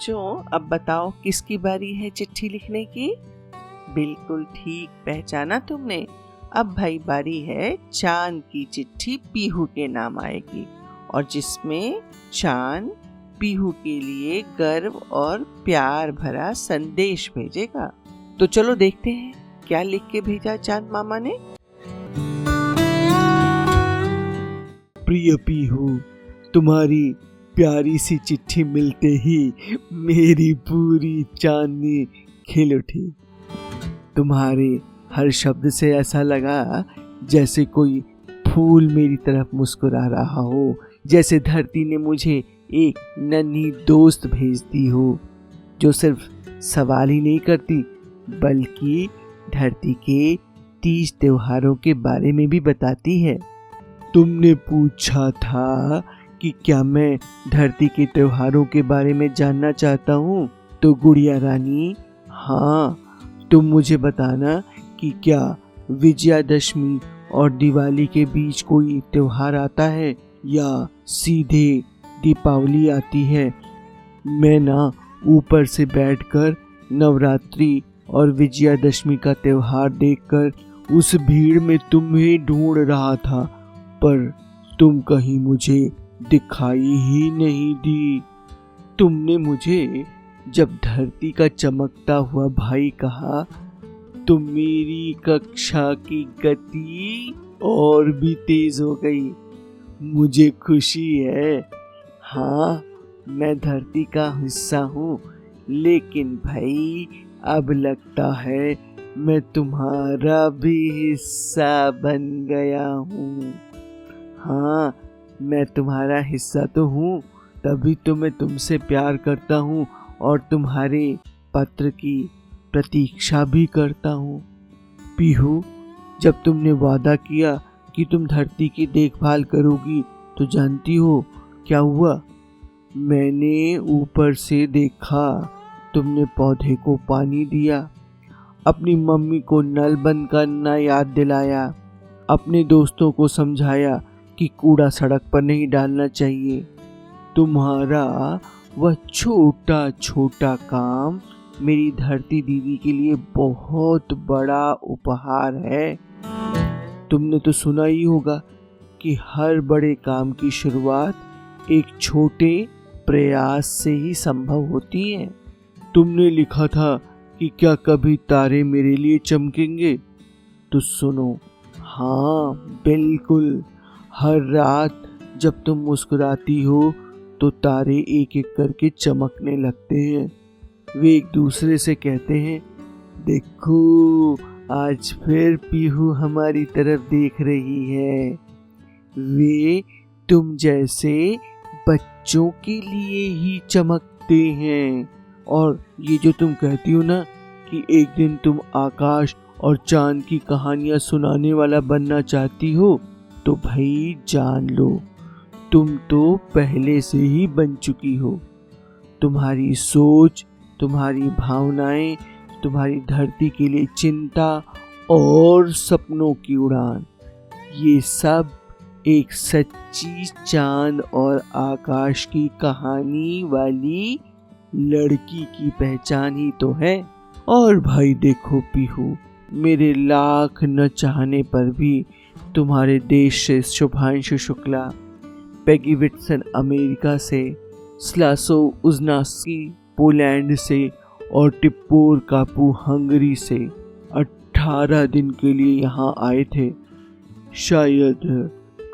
बच्चों, अब बताओ किसकी बारी है चिट्ठी लिखने की? बिल्कुल ठीक पहचाना तुमने। अब भाई बारी है चांद की चिट्ठी पीहू के नाम आएगी और जिसमें चांद पीहू के लिए गर्व और प्यार भरा संदेश भेजेगा। तो चलो देखते हैं क्या लिख के भेजा चांद मामा ने। प्रिय पीहू, तुम्हारी प्यारी सी चिट्ठी मिलते ही मेरी पूरी चांदनी खिल उठी। तुम्हारे हर शब्द से ऐसा लगा जैसे कोई फूल मेरी तरफ मुस्कुरा रहा हो, जैसे धरती ने मुझे एक नन्ही दोस्त भेज दी हो जो सिर्फ सवाल ही नहीं करती बल्कि धरती के तीज त्योहारों के बारे में भी बताती है। तुमने पूछा था कि क्या मैं धरती के त्योहारों के बारे में जानना चाहता हूँ, तो गुड़िया रानी, हाँ, तुम मुझे बताना कि क्या विजयादशमी और दिवाली के बीच कोई त्योहार आता है या सीधे दीपावली आती है। मैं ना ऊपर से बैठकर नवरात्रि और विजयादशमी का त्योहार देखकर उस भीड़ में तुम्हें ढूंढ रहा था, पर तुम कहीं मुझे दिखाई ही नहीं दी। तुमने मुझे जब धरती का चमकता हुआ भाई कहा तो मेरी कक्षा की गति और भी तेज हो गई। मुझे खुशी है, हाँ, मैं धरती का हिस्सा हूँ, लेकिन भाई अब लगता है मैं तुम्हारा भी हिस्सा बन गया हूँ। हाँ, मैं तुम्हारा हिस्सा तो हूँ, तभी तो मैं तुमसे प्यार करता हूँ और तुम्हारे पत्र की प्रतीक्षा भी करता हूँ। पीहू, जब तुमने वादा किया कि तुम धरती की देखभाल करोगी, तो जानती हो क्या हुआ? मैंने ऊपर से देखा, तुमने पौधे को पानी दिया, अपनी मम्मी को नल बंद करना याद दिलाया, अपने दोस्तों को समझाया कि कूड़ा सड़क पर नहीं डालना चाहिए। तुम्हारा वह छोटा छोटा काम मेरी धरती दीदी के लिए बहुत बड़ा उपहार है। तुमने तो सुना ही होगा कि हर बड़े काम की शुरुआत एक छोटे प्रयास से ही संभव होती है। तुमने लिखा था कि क्या कभी तारे मेरे लिए चमकेंगे? तो सुनो, हाँ बिल्कुल, हर रात जब तुम मुस्कुराती हो तो तारे एक एक करके चमकने लगते हैं। वे एक दूसरे से कहते हैं, देखो आज फिर पीहू हमारी तरफ देख रही है। वे तुम जैसे बच्चों के लिए ही चमकते हैं। और ये जो तुम कहती हो ना कि एक दिन तुम आकाश और चांद की कहानियां सुनाने वाला बनना चाहती हो, तो भाई जान लो, तुम तो पहले से ही बन चुकी हो। तुम्हारी सोच, तुम्हारी भावनाएं, तुम्हारी धरती के लिए चिंता और सपनों की उड़ान, ये सब एक सच्ची चांद और आकाश की कहानी वाली लड़की की पहचान ही तो है। और भाई देखो पीहू, मेरे लाख न चाहने पर भी तुम्हारे देश से Shubhanshu Shukla, Peggy Whitson America से, स्लासो उजनास्की पोलैंड से और टिप्पोर कापू हंगरी से 18 दिन के लिए यहाँ आए थे। शायद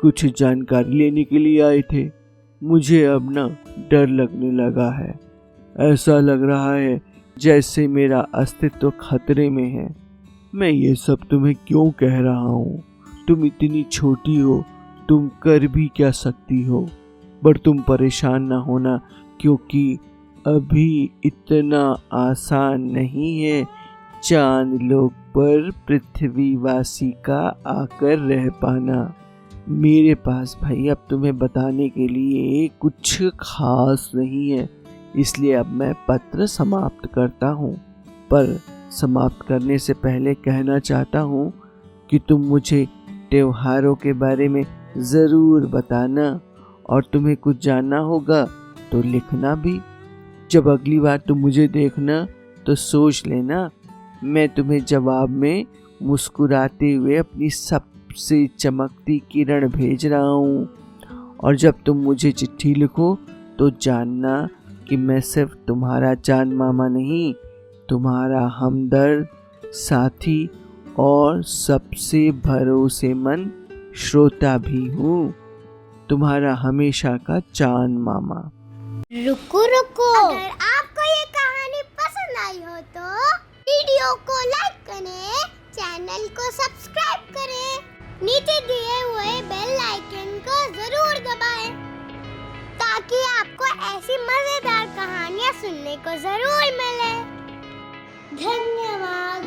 कुछ जानकारी लेने के लिए आए थे। मुझे अब ना डर लगने लगा है। ऐसा लग रहा है जैसे मेरा अस्तित्व खतरे में है। मैं ये सब तुम्हें क्यों कह रहा हूँ? तुम इतनी छोटी हो, तुम कर भी क्या सकती हो? पर तुम परेशान ना होना, क्योंकि अभी इतना आसान नहीं है चांद लोक पर पृथ्वीवासी का आकर रह पाना। मेरे पास भाई अब तुम्हें बताने के लिए कुछ खास नहीं है, इसलिए अब मैं पत्र समाप्त करता हूँ। पर समाप्त करने से पहले कहना चाहता हूँ कि तुम मुझे त्योहारों के बारे में ज़रूर बताना, और तुम्हें कुछ जानना होगा तो लिखना भी। जब अगली बार तुम मुझे देखना तो सोच लेना मैं तुम्हें जवाब में मुस्कुराते हुए अपनी सबसे चमकती किरण भेज रहा हूँ। और जब तुम मुझे चिट्ठी लिखो तो जानना कि मैं सिर्फ तुम्हारा चांद मामा नहीं, तुम्हारा हमदर्द, साथी और सबसे भरोसेमंद श्रोता भी हूँ। तुम्हारा हमेशा का चांद मामा। रुको रुको, अगर आपको ये कहानी पसंद आई हो तो वीडियो को लाइक करें, चैनल को सब्सक्राइब करें, नीचे दिए हुए बेल आइकन को जरूर दबाएं ताकि आपको ऐसी मजेदार कहानियाँ सुनने को जरूर मिले। धन्यवाद।